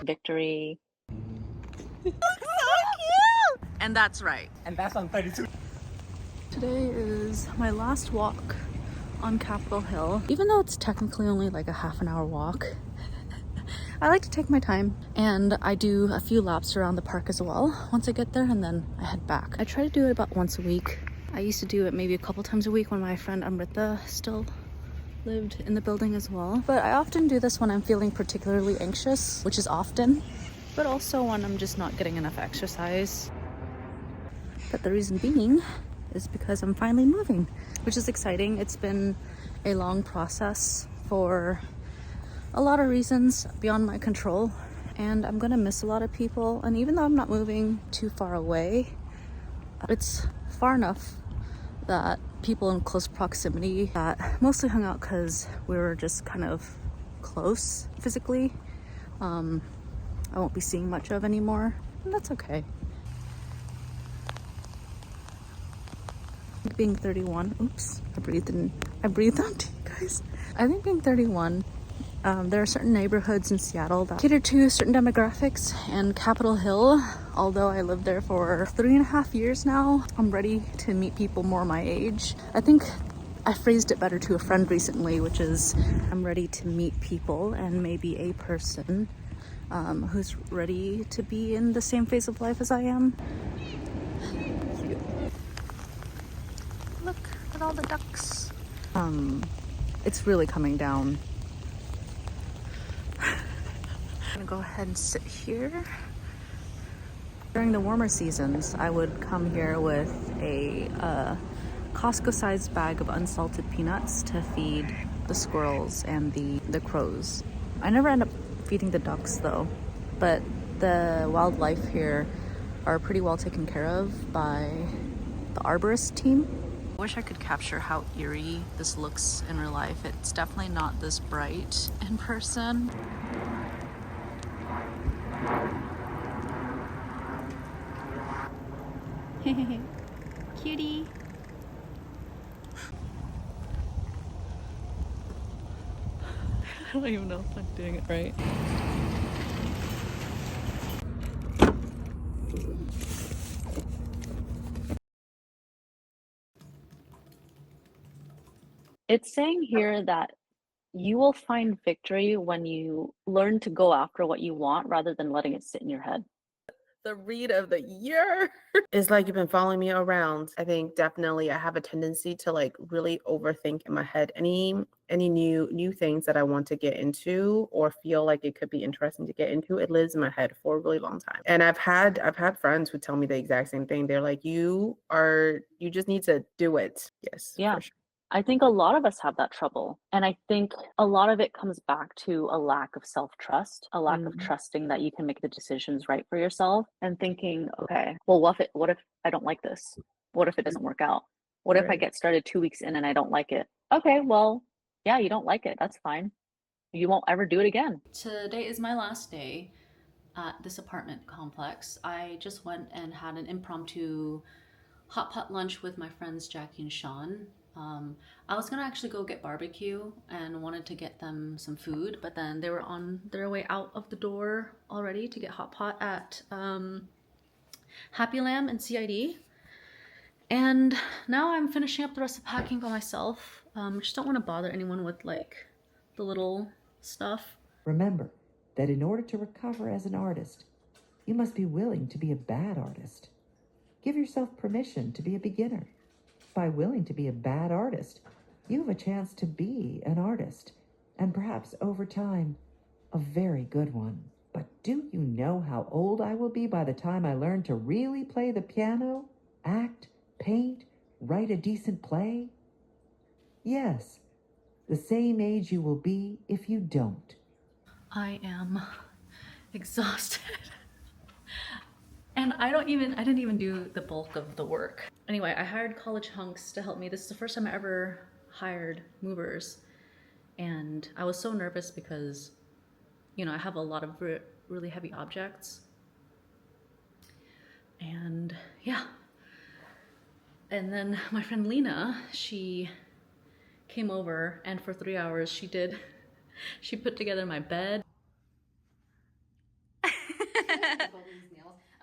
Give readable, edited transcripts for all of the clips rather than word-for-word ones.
victory. So cute! And that's right. And that's on 32. Today is my last walk on Capitol Hill. Even though it's technically only like a half an hour walk, I like to take my time, and I do a few laps around the park as well once I get there, and then I head back. I try to do it about once a week. I used to do it maybe a couple times a week when my friend Amrita still lived in the building as well. But I often do this when I'm feeling particularly anxious, which is often, but also when I'm just not getting enough exercise. But the reason being is because I'm finally moving, which is exciting. It's been a long process for a lot of reasons beyond my control, and I'm gonna miss a lot of people. And even though I'm not moving too far away, it's far enough that people in close proximity that mostly hung out because we were just kind of close physically, I won't be seeing much of anymore, and that's okay. Being 31, oops, I breathed out to you guys. I think being 31, there are certain neighborhoods in Seattle that cater to certain demographics, and Capitol Hill, although I lived there for 3.5 years now, I'm ready to meet people more my age. I think I phrased it better to a friend recently, which is I'm ready to meet people and maybe a person who's ready to be in the same phase of life as I am. Look at all the ducks. It's really coming down. I'm gonna go ahead and sit here. During the warmer seasons, I would come here with a Costco-sized bag of unsalted peanuts to feed the squirrels and the crows. I never end up feeding the ducks though, but the wildlife here are pretty well taken care of by the arborist team. I wish I could capture how eerie this looks in real life. It's definitely not this bright in person. Cutie. I don't even know if I'm doing it right. It's saying here that you will find victory when you learn to go after what you want rather than letting it sit in your head. The read of the year. It's like you've been following me around. I think definitely I have a tendency to like really overthink in my head any new things that I want to get into or feel like it could be interesting to get into. It lives in my head for a really long time. And I've had friends who tell me the exact same thing. They're like, you just need to do it. Yes, Yeah. for sure. I think a lot of us have that trouble. And I think a lot of it comes back to a lack of self-trust, a lack of trusting that you can make the decisions right for yourself, and thinking, okay, well, what if I don't like this? What if it doesn't work out? What if I Right. get started 2 weeks in and I don't like it? Okay, well, yeah, you don't like it. That's fine. You won't ever do it again. Today is my last day at this apartment complex. I just went and had an impromptu hot pot lunch with my friends Jackie and Sean. I was gonna actually go get barbecue and wanted to get them some food, but then they were on their way out of the door already to get hot pot at Happy Lamb and CID. And now I'm finishing up the rest of packing by myself. Just don't want to bother anyone with like the little stuff. Remember that in order to recover as an artist, you must be willing to be a bad artist. Give yourself permission to be a beginner. By willing to be a bad artist, you have a chance to be an artist, and perhaps over time, a very good one. But do you know how old I will be by the time I learn to really play the piano, act, paint, write a decent play? Yes, the same age you will be if you don't. I am exhausted. And I didn't even do the bulk of the work. Anyway, I hired college hunks to help me. This is the first time I ever hired movers. And I was so nervous because, you know, I have a lot of really heavy objects. And yeah. And then my friend Lena, she came over, and for 3 hours she put together my bed.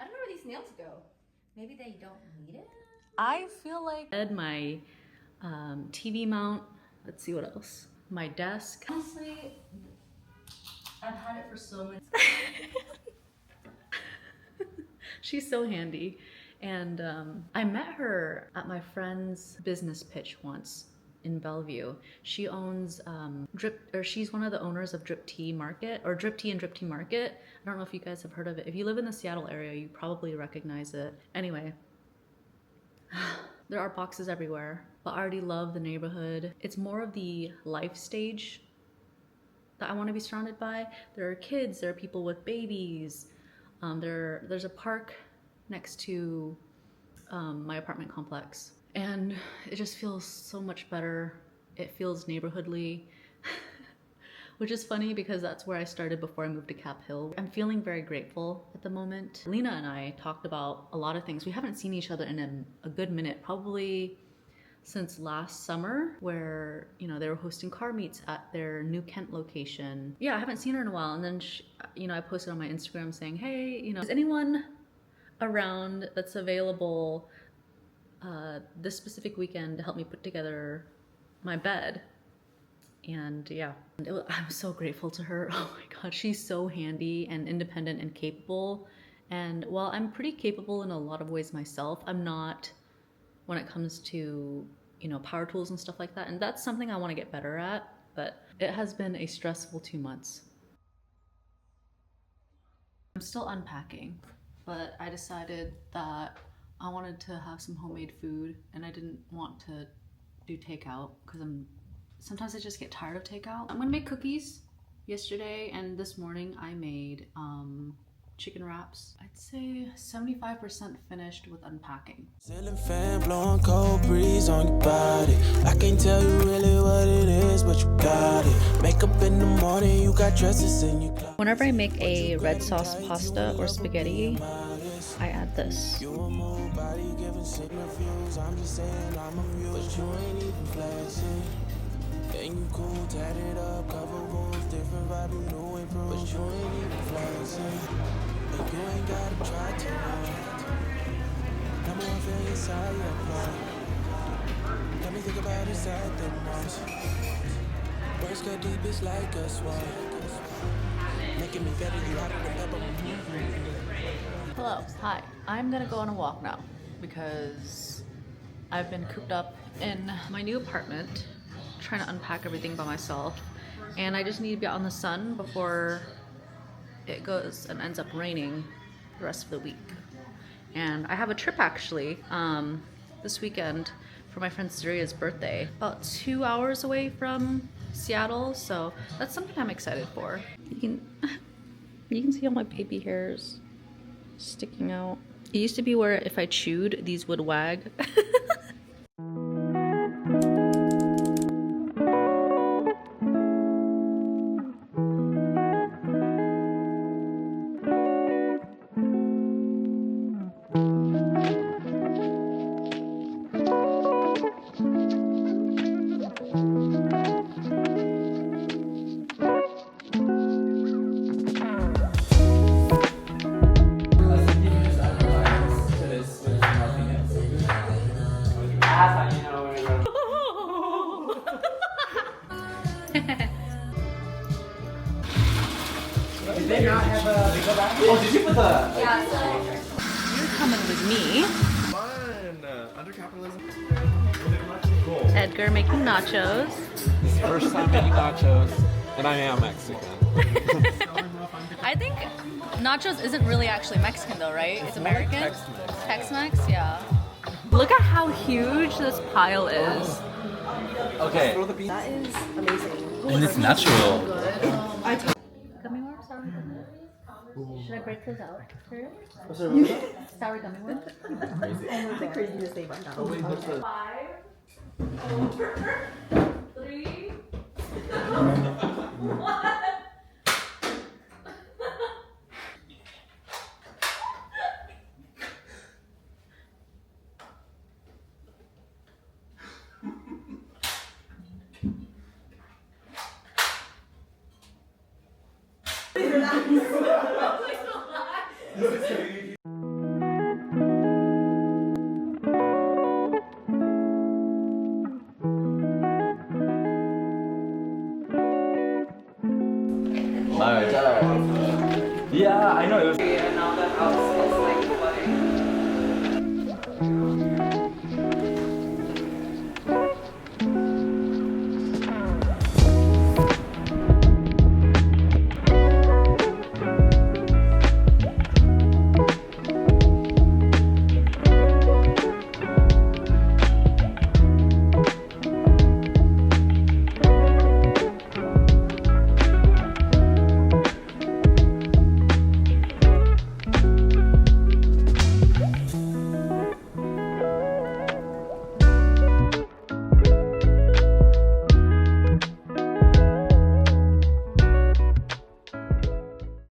I don't know where these nails go. Maybe they don't need it? I feel like my TV mount. Let's see what else. My desk. Honestly, I've had it for so many. She's so handy. And I met her at my friend's business pitch once in Bellevue. She owns she's one of the owners of Drip Tea Market, or Drip Tea and Drip Tea Market. I don't know if you guys have heard of it. If you live in the Seattle area, you probably recognize it. Anyway, there are boxes everywhere, but I already love the neighborhood. It's more of the life stage that I want to be surrounded by. There are kids, there are people with babies. There's a park next to my apartment complex, and it just feels so much better. It feels neighborhoodly, which is funny because that's where I started before I moved to Cap Hill. I'm feeling very grateful at the moment. Lena and I talked about a lot of things. We haven't seen each other in a good minute, probably since last summer, where, you know, they were hosting car meets at their New Kent location. Yeah, I haven't seen her in a while. And then, you know, I posted on my Instagram saying, hey, you know, is anyone around that's available this specific weekend to help me put together my bed? And yeah, I'm so grateful to her. Oh my God, she's so handy and independent and capable. And while I'm pretty capable in a lot of ways myself, I'm not when it comes to, you know, power tools and stuff like that. And that's something I want to get better at, but it has been a stressful 2 months. I'm still unpacking, but I decided that I wanted to have some homemade food and I didn't want to do takeout because sometimes I just get tired of takeout. I'm gonna make cookies. Yesterday and this morning I made chicken wraps. I'd say 75% finished with unpacking. Ceiling fan blowing cold breeze on your body. I can't tell you really what it is, but you got it. Makeup in the morning, you got dresses in your closet. Whenever I make a red sauce pasta or spaghetti, I add this. You a move body giving signals. I'm just saying I'm amused. You ain't even flexing. And you cool, tatted up, cover wounds, different vibe, you know improve. But you ain't even flexing. And you ain't gotta try too hard. Number one feeling inside your blood. Let me think about inside the most. Words cut deep, it's like a sword. Making me better, you out of the pepper. Hello, hi. I'm gonna go on a walk now because I've been cooped up in my new apartment trying to unpack everything by myself, and I just need to be out in the sun before it goes and ends up raining the rest of the week. And I have a trip actually this weekend for my friend Zuria's birthday, about 2 hours away from Seattle, so that's something I'm excited for. You can see all my baby hairs sticking out. It used to be where if I chewed, these would wag. Did they not have a go back? Oh, did you put the? You're coming with me. Fun. Under capitalism. Cool. Edgar making nachos. It's the first time making nachos, and I am Mexican. I think nachos isn't really actually Mexican though, right? It's American? Tex-Mex. Tex-Mex, yeah. Look at how huge this pile is. Okay. That is amazing. And it's natural. Gummy worms? Sour gummy worms? Should I break those out first? Sour gummy worms? The craziest thing right now. 5, 4, 3, 1. Alright, alright. Yeah, I know it was. And now the house is